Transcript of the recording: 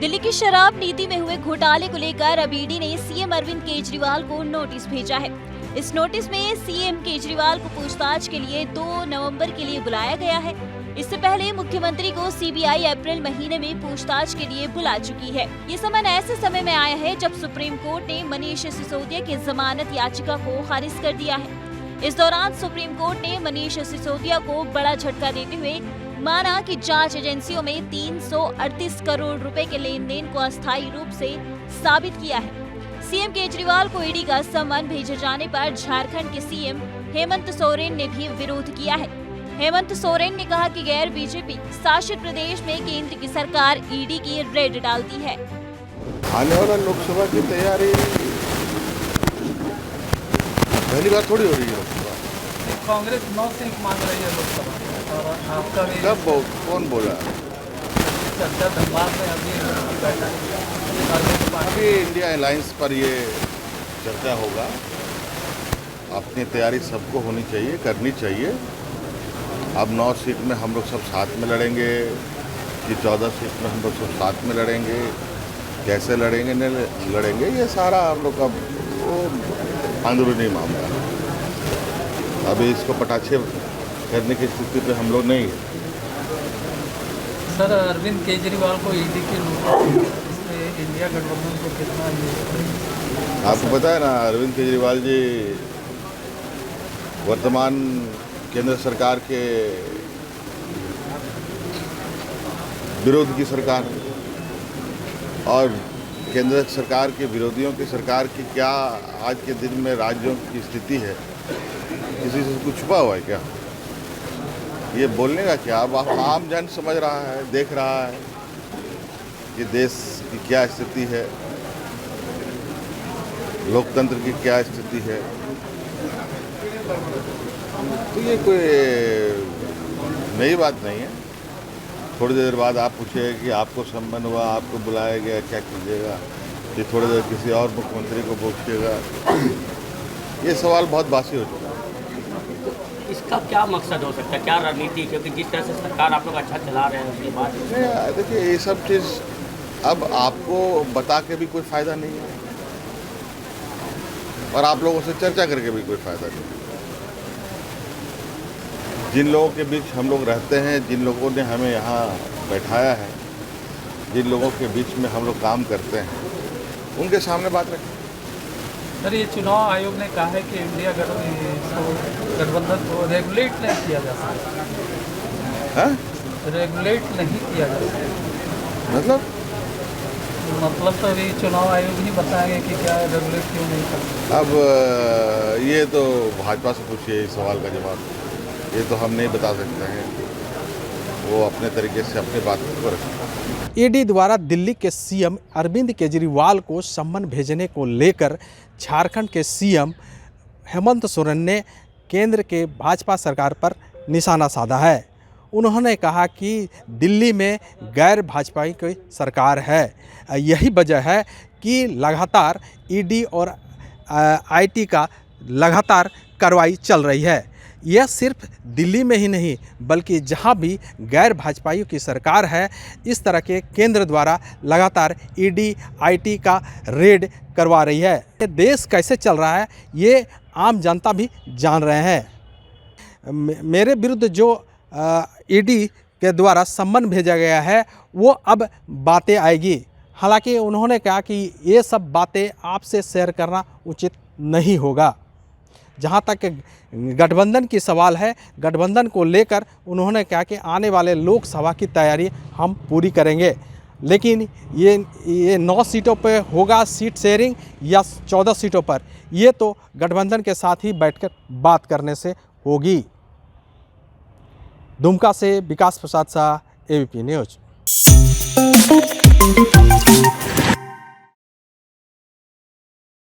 दिल्ली की शराब नीति में हुए घोटाले को लेकर अब ईडी ने सीएम अरविंद केजरीवाल को नोटिस भेजा है। इस नोटिस में सीएम केजरीवाल को पूछताछ के लिए 2 नवंबर के लिए बुलाया गया है। इससे पहले मुख्यमंत्री को सीबीआई अप्रैल महीने में पूछताछ के लिए बुला चुकी है। ये समन ऐसे समय में आया है जब सुप्रीम कोर्ट ने मनीष सिसोदिया की जमानत याचिका को खारिज कर दिया है। इस दौरान सुप्रीम कोर्ट ने मनीष सिसोदिया को बड़ा झटका देते हुए माना कि जांच एजेंसियों में 338 करोड़ रुपए के लेन देन को अस्थायी रूप से साबित किया है। सीएम केजरीवाल को ईडी का समन भेजे जाने पर झारखंड के सीएम हेमंत सोरेन ने भी विरोध किया है। हेमंत सोरेन ने कहा कि गैर बीजेपी शासित प्रदेश में केंद्र की सरकार ईडी की रेड डालती है। आने वाला लोकसभा की तैयारी पहली बार थोड़ी हो रही है। कांग्रेस 9 सीट मांग रही है लोकसभा और आपका भी कब कौन बोला? चर्चा धनबाद में अभी अभी इंडिया अलायंस पर ये चर्चा होगा। अपनी तैयारी सबको होनी चाहिए, करनी चाहिए। अब 9 सीट में हम लोग सब साथ में लड़ेंगे कि 14 सीट में हम लोग सब साथ में लड़ेंगे, कैसे लड़ेंगे नहीं लड़ेंगे, ये सारा हम लोग का वो अंदरूनी मामला है। अभी इसको पटाक्षेप करने की स्थिति पे हम लोग नहीं है। सर, अरविंद केजरीवाल को ईडी के नोटिस, इसमें इंडिया गठबंधन को कितना आपको पता है ना, अरविंद केजरीवाल जी वर्तमान केंद्र सरकार के विरोध की सरकार है और केंद्र सरकार के विरोधियों की सरकार की क्या आज के दिन में राज्यों की स्थिति है, किसी से कुछ छुपा हुआ है क्या? ये बोलने का क्या? अब आम जन समझ रहा है, देख रहा है कि देश की क्या स्थिति है, लोकतंत्र की क्या स्थिति है। तो ये कोई नई बात नहीं है। थोड़ी देर बाद आप पूछिएगा कि आपको सम्मान हुआ, आपको बुलाया गया, क्या कीजिएगा? ये थोड़ी देर किसी और मुख्यमंत्री को पूछिएगा। ये सवाल बहुत बासी हो चुका है। इसका क्या मकसद हो सकता है, क्या रणनीति? क्योंकि जिस तरह से सरकार आप लोग अच्छा चला रहे हैं उसके बाद देखिए, ये सब चीज़ अब आपको बता के भी कोई फ़ायदा नहीं है और आप लोगों से चर्चा करके भी कोई फ़ायदा नहीं है। जिन लोगों के बीच हम लोग रहते हैं, जिन लोगों ने हमें यहाँ बैठाया है, जिन लोगों के बीच में हम लोग काम करते हैं, उनके सामने बात रखें। सर, ये चुनाव आयोग ने कहा है कि इंडिया गठबंधन को रेगुलेट नहीं किया जा सकता। हाँ? रेगुलेट नहीं किया जा सकता मतलब तो अभी चुनाव आयोग ही बताएंगे कि क्या रेगुलेट क्यों नहीं करते। अब ये तो भाजपा से पूछिए इस सवाल का जवाब। ये तो हम नहीं बता सकते हैं, वो अपने तरीके से अपनी बात को रखें। ईडी द्वारा दिल्ली के सीएम अरविंद केजरीवाल को सम्मन भेजने को लेकर झारखंड के सीएम हेमंत सोरेन ने केंद्र के भाजपा सरकार पर निशाना साधा है। उन्होंने कहा कि दिल्ली में गैर भाजपाई की सरकार है। यही वजह है कि लगातार ईडी और आईटी का लगातार कार्रवाई चल रही है। यह सिर्फ दिल्ली में ही नहीं बल्कि जहां भी गैर भाजपाइयों की सरकार है, इस तरह के केंद्र द्वारा लगातार ईडी आईटी का रेड करवा रही है। ये देश कैसे चल रहा है ये आम जनता भी जान रहे हैं। मेरे विरुद्ध जो ईडी के द्वारा सम्मन भेजा गया है वो अब बातें आएगी। हालांकि उन्होंने कहा कि ये सब बातें आपसे शेयर करना उचित नहीं होगा। जहाँ तक गठबंधन की सवाल है, गठबंधन को लेकर उन्होंने कहा कि आने वाले लोकसभा की तैयारी हम पूरी करेंगे, लेकिन ये 9 सीटों पर होगा सीट शेयरिंग या 14 सीटों पर, ये तो गठबंधन के साथ ही बैठकर बात करने से होगी। दुमका से विकास प्रसाद शाह, एबीपी न्यूज़।